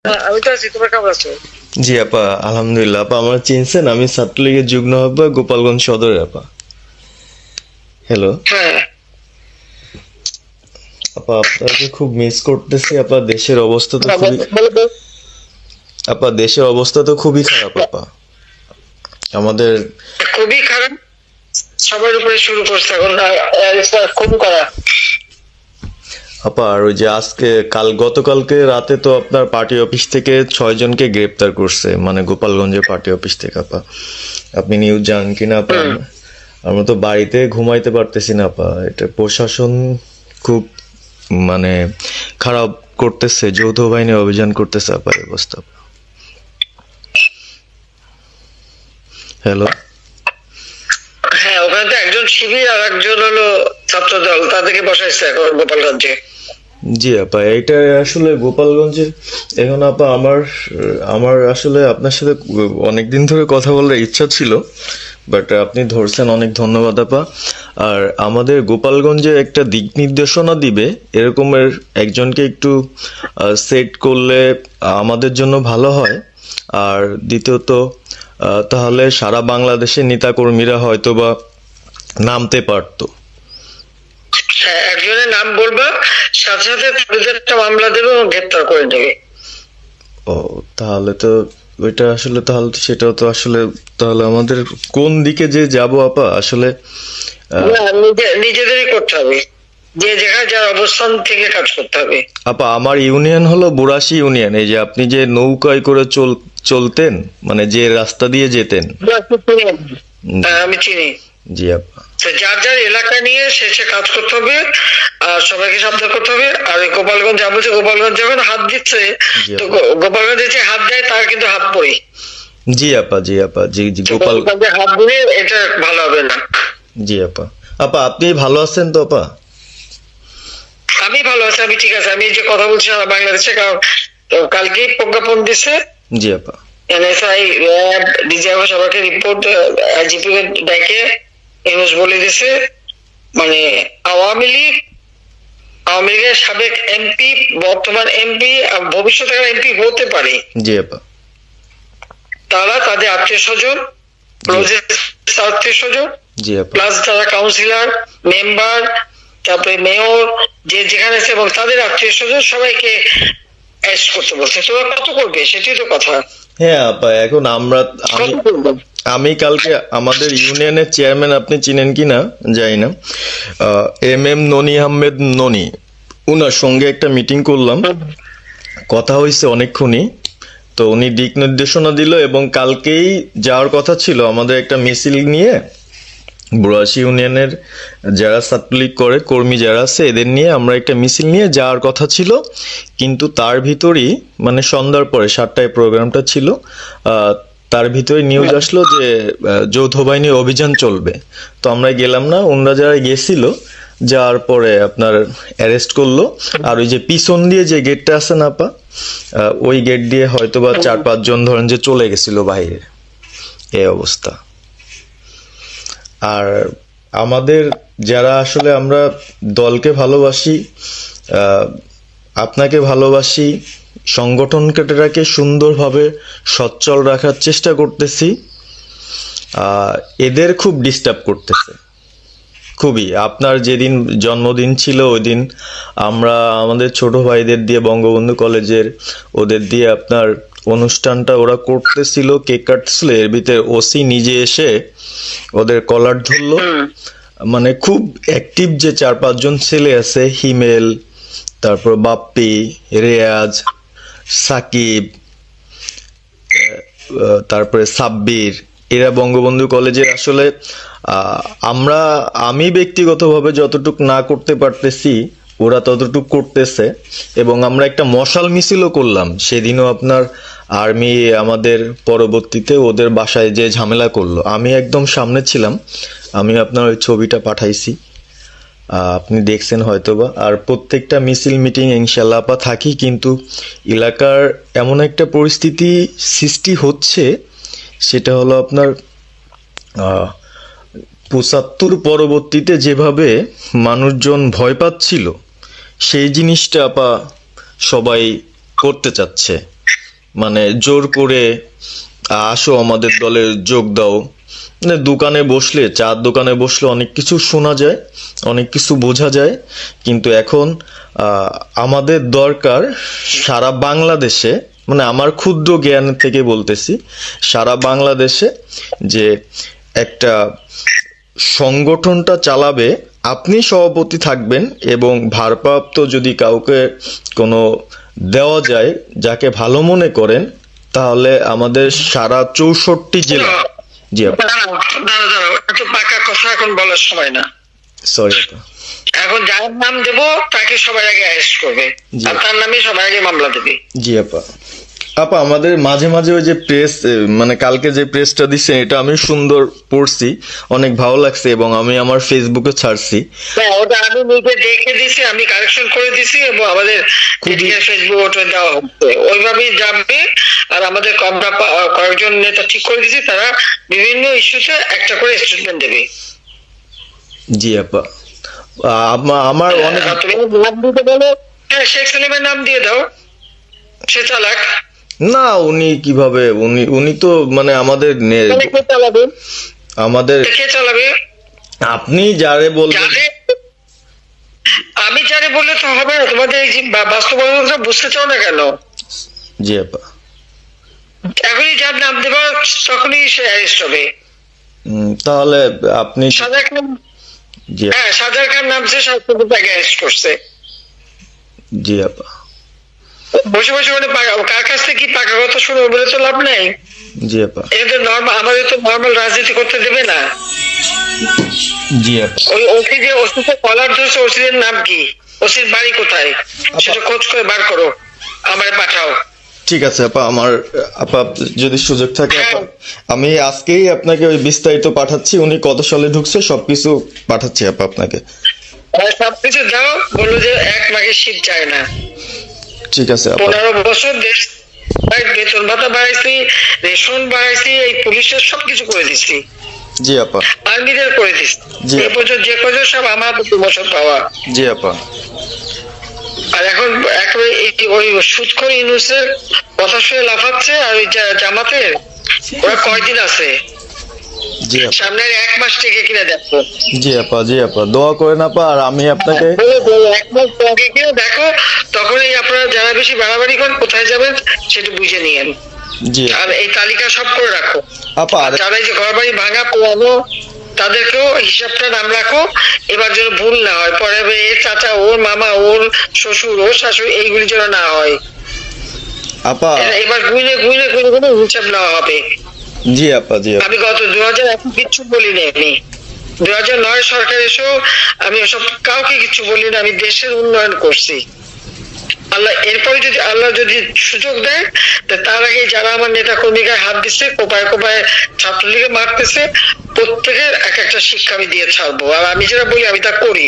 আমি তো আছি, তোমার কেমন আছো? জি আপা, আলহামদুলিল্লাহ। আপা আমার চিনছেন? আমি ছাত্রলীগের যুগ্ম আহ্বায়ক, গোপালগঞ্জ সদরের আপা। হ্যালো হ্যাঁ। আপা, আপনাকে খুব মিস করতেছি আপা। দেশের অবস্থা তো না, খুবই বলো বলো। আপা, দেশের অবস্থা তো খুবই খারাপ আপা। আমাদের খুবই খারাপ। সবার উপরে শুরু করছে এখন খুন করা। আপা, আর ওই যে আজকে গতকালকে রাতে তো আপনার পার্টি অফিস থেকে 6 জনকে গ্রেপ্তার করছে, মানে গোপালগঞ্জের পার্টি অফিস থেকে আপা। আপনি নিউজ জানেন কিনা আপা? আমরা তো বাড়িতে ঘুমাইতে পারতেছি না আপা। এটা প্রশাসন খুব মানে খারাপ করতেছে, যৌথ বাহিনী অভিযান করতেছে আপা, এই অবস্থা। হ্যালো। হ্যাঁ, ওখানে তো একজন শিবির আর একজন হলো ছাত্র দল, তাদেরকে বসাইছে এখন গোপালগঞ্জে। জি আপা, এইটা আসলে গোপালগঞ্জে এখন আপা আমার আমার আসলে আপনার সাথে অনেকদিন ধরে কথা বলার ইচ্ছা ছিল, বাট আপনি ধরছেন, অনেক ধন্যবাদ আপা। আর আমাদের গোপালগঞ্জে একটা দিক নির্দেশনা দিবে এরকমের একজনকে একটু সেট করলে আমাদের জন্য ভালো হয়। আর দ্বিতীয়ত তাহলে সারা বাংলাদেশের নেতাকর্মীরা হয়তো বা নামতে পারতো। হ্যাঁ, একজনের নাম বলবা, সাথে সাথে তাদের একটা মামলা দেবে এবং গ্রেপ্তার করে নেবে। ও, তাহলে তো ওইটা আসলে, তাহলে তো সেটাও তো আসলে, তাহলে আমাদের কোন দিকে যে যাব আপা আসলে? না, নিজেদেরই করতে হবে, যে যেখানে যার অবস্থান থেকে কাজ করতে হবে। আপা, আমার ইউনিয়ন হলো বুড়াশি ইউনিয়ন। এই যে আপনি যে নৌকায় করে চলতেন, মানে যে রাস্তা দিয়ে যেতেন। হ্যাঁ, আমি চিনি। জি আপা। তো যার যার এলাকা নিয়ে শেষে কাজ করতে হবে, আর সবাইকে সাবধান করতে হবে। আর ওই গোপালগঞ্জ যা বলছে, গোপালগঞ্জ যখন হাত দিচ্ছে, জি তো আপা। গোপালগঞ্জ যে হাত দেয় তার কিন্তু হাত পড়ে। জি আপা, জি আপা, জি জি গোপাল। গোপালগঞ্জে হাত দিলে এটা ভালো হবে না। জি আপা। আপা, আপনি ভালো আছেন তো আপা? আমি ভালো আছি, আমি ঠিক আছে। আমি এই যে কথা বলছি সারা বাংলাদেশে, কারণ তো কালকেই প্রজ্ঞাপন দিছে জি আপা। এনএসআই, র্যাব, ডিজিএফআই সবাইকে রিপোর্ট, আইজিপি ডেকে ইউনুস বলে দিছে, মানে আওয়ামী লীগ, আওয়ামী লীগের সাবেক এমপি, বর্তমান এমপি, ভবিষ্যতে এমপি হতে পারে, জি আপা। তারা তাদের আত্মীয় স্বজন, আত্মীয় স্বজন, জি আপা। প্লাস যারা কাউন্সিলর, মেম্বার, তারপরে মেয়র, যে যেখানে আছে, এবং তাদের আত্মীয় স্বজন সবাইকে অ্যারেস্ট করতে বলছে। তোমরা কত করবে সেটাই তো কথা। হ্যাঁ আপা, এখন আমি কত করবে? আমি কালকে আমাদের ইউনিয়নের চেয়ারম্যান, আপনি চিনেন কি না জানি না, MM ননি আহমেদ ননি, উনার সঙ্গে একটা মিটিং করলাম, কথা হয়েছে অনেকক্ষণই। তো উনি দিক নির্দেশনা দিল এবং কালকেই যাওয়ার কথা ছিল আমাদের একটা মিছিল নিয়ে, বুড়াশি ইউনিয়নের যারা ছাত্রলীগ করে কর্মী যারা আছে এদের নিয়ে আমরা একটা মিছিল নিয়ে যাওয়ার কথা ছিল। কিন্তু তার ভিতরই, মানে সন্ধ্যার পরে 7টায় প্রোগ্রামটা ছিল, তার ভিতরে নিউজ আসলো যে যৌথ বাহিনী অভিযান চলবে। তো আমরা গেলাম না। ওনারা যারা গেছিল, যাওয়ার পরে আপনার অ্যারেস্ট করলো। আর ওই যে পিছন দিয়ে যে গেটটা আছে না আপা, ওই গেট দিয়ে হয়তোবা 4-5 জন ধরেন যে চলে গেছিল বাইরে, এই অবস্থা। আর আমাদের যারা আসলে আমরা দলকে ভালোবাসি, আহ, আপনাকে ভালোবাসি, সংগঠনটাকে সুন্দরভাবে সচ্ছল রাখার চেষ্টা করতেছি, এদের খুব ডিস্টার্ব করতেছে খুবই। আপনার যেদিন জন্মদিন ছিল ওই দিন আমরা আমাদের ছোট ভাইদের দিয়ে, বঙ্গবন্ধু কলেজের ওদের দিয়ে আপনার অনুষ্ঠানটা ওরা করতেছিল, কেক কাটছিল, এর ভিতরে ওসি নিজে এসে ওদের কলার ধরলো। মানে খুব অ্যাক্টিভ যে 4-5 জন ছেলে আছে, হিমেল, তারপর বাপ্পি, রেয়াজ, সাকিব, তারপরে সাব্বির, এরা বঙ্গবন্ধু কলেজের আসলে আহ, আমরা আমি ব্যক্তিগতভাবে যতটুক না করতে পারতেছি ওরা ততটুক করতেছে। এবং আমরা একটা মশাল মিছিলও করলাম সেদিনও আপনার। আর্মি আমাদের পরবর্তীতে ওদের বাসায় যে ঝামেলা করলো, আমি একদম সামনে ছিলাম। আমি আপনার ওই ছবিটা পাঠাইছি, আপনি দেখছেন হয়তোবা। আর প্রত্যেকটা মিছিল মিটিং ইনশাল্লাহ আপা থাকি, কিন্তু এলাকার এমন একটা পরিস্থিতি সৃষ্টি হচ্ছে, সেটা হলো আপনার 75 পরবর্তীতে যেভাবে মানুষজন ভয় পাচ্ছিল, সেই জিনিসটা আপা সবাই করতে চাচ্ছে। মানে জোর করে আসো আমাদের দলে যোগ দাও, মানে দোকানে বসলে, চার দোকানে বসলে অনেক কিছু শোনা যায়, অনেক কিছু বোঝা যায়, কিন্তু এখন আমাদের দরকার সারা বাংলাদেশে, মানে আমার ক্ষুদ্র জ্ঞান থেকে বলতেছি, সারা বাংলাদেশে যে একটা সংগঠনটা চালাবে, আপনি সভাপতি থাকবেন এবং ভারপ্রাপ্ত যদি কাউকে কোনো দেওয়া যায় যাকে ভালো মনে করেন, তাহলে আমাদের সারা 64 জেলা। জি আপা, দাঁড়াও, এত পাকা কথা এখন বলার সময় না। সরি আপা। এখন যার নাম দেব তাকে সবাই আগে অ্যারেস্ট করবে, জি। আর তার নামে সবাই আগে মামলা দেবে। জি আপা। আপা আমাদের মাঝে মাঝে ওই যে প্রেস, মানে কালকে যে প্রেসটা দিচ্ছে এটা আমি সুন্দর পড়ছি, অনেক ভালো লাগছে এবং আমি আমার ফেসবুকে ছাড়ছি। হ্যাঁ, ওটা আমি নিজে দেখে দিছি, আমি কারেকশন করে দিছি এবং আমাদের ফেসবুক ওটা দেওয়া হচ্ছে, ওইভাবেই যাবে। আর আমাদের আমরা কয়েকজন নেতা ঠিক করে দিছি, তারা বিভিন্ন ইস্যুতে একটা করে স্টেটমেন্ট দেবে। জি আপা। আমার অনেক, তুমি নাম দিতে বলো, হ্যাঁ শেখ সেলিমের নাম দিয়ে দাও, সে চালাক। না উনি কিভাবে, উনি তো মানে আমাদের তাহলে কে চালাবে? আমাদের কে চালাবে? আপনি যারে বলবেন। আমি যারে বললে তো হবে না, তোমাদের এই যে বাস্তবতা বুঝতে চাও না কেন? জি আপা। এখনই যার নাম দেবা তখনই সে অ্যারেস্ট হবে। তাহলে আপনি। সাজার খান, জি হ্যাঁ সাজার খান নামছে, সবকিছু তাকে অ্যারেস্ট করছে। জি আপা। বসে বসে মানে কার কাছ থেকে কি পাকা কথা শুনবো বলে তো লাভ নেই। জি আপা। এটা নর্মাল, আমাদের তো নর্মাল রাজনীতি করতে দেবে না। জি আপা। ওই ওসি যে ওসিকে কলার ধরছে, ওসির নাম কি, ওসির বাড়ি কোথায়, সেটা খোঁজ করে বার করো, আমায় পাঠাও। ঠিক আছে আপা, আমার আপা যদি সুযোগ থাকে আপা, আমি আজকেই আপনাকে ওই বিস্তারিত পাঠাচ্ছি, উনি কত সালে ঢুকছে সবকিছু পাঠাচ্ছি আপা আপনাকে। সবকিছু দাও, বললো যে 1 মাঘের শীত যায় না। ঠিক আছে আপা। 15 বছর দেশ বেতন ভাতা বাড়াইছি, রেশন বাড়াইছি, এই পুলিশের সবকিছু করে দিচ্ছি, জি আপা। আর্মিদের করে দিচ্ছি, জি। এই পর্যন্ত যে কত সব আমার প্রমোশন পাওয়া। জি আপা। আর এখন একেবারে ওই সুদখোর ইউনূসের কথা শুনে লাফাচ্ছে, আর ওই জামাতের ওরা কয়দিন আছে, জি আপা। সামনের 1 মাস থেকে কিনা দেখো। জি আপা। জি আপা, দোয়া করেন আপা, আর আমি আপনাকে 1 মাস আগে কিনা দেখো, তখনই আপনারা যারা বেশি বাড়াবাড়ি করেন কোথায় যাবেন সেটা বুঝে নিয়েন। জি আর এই তালিকা সব করে রাখো আপা। আর যারা এই যে ঘর বাড়ি ভাঙা পোড়ানো তাদেরকেও হিসাবটা নাম রাখো, এবার যেন ভুল না হয়, পরে এর চাচা, ওর মামা, ওর শ্বশুর, ওর শাশুড়ি, এইগুলি যেন না হয়। আপা। এবার গুইনে গুইনে গুইনে গুইনে হিসাব নেওয়া হবে। জি আপা। জি আপা। আমি গত 2001 কিচ্ছু বলিনি, আমি 2009 সরকার এসেও আমি ওসব কাউকে কিছু বলিনি, আমি দেশের উন্নয়ন করছি। আল্লাহ এরপরে যদি আল্লাহ যদি সুযোগ দেয়, তার আগে যারা আমার নেতা কর্মীকে হাত দিচ্ছে, কোপায় কোপায় ছাত্রলীগে মারতেছে, প্রত্যেকের এক একটা শিক্ষা আমি দিয়ে ছাড়বো। আর আমি যেটা বলি আমি তা করি।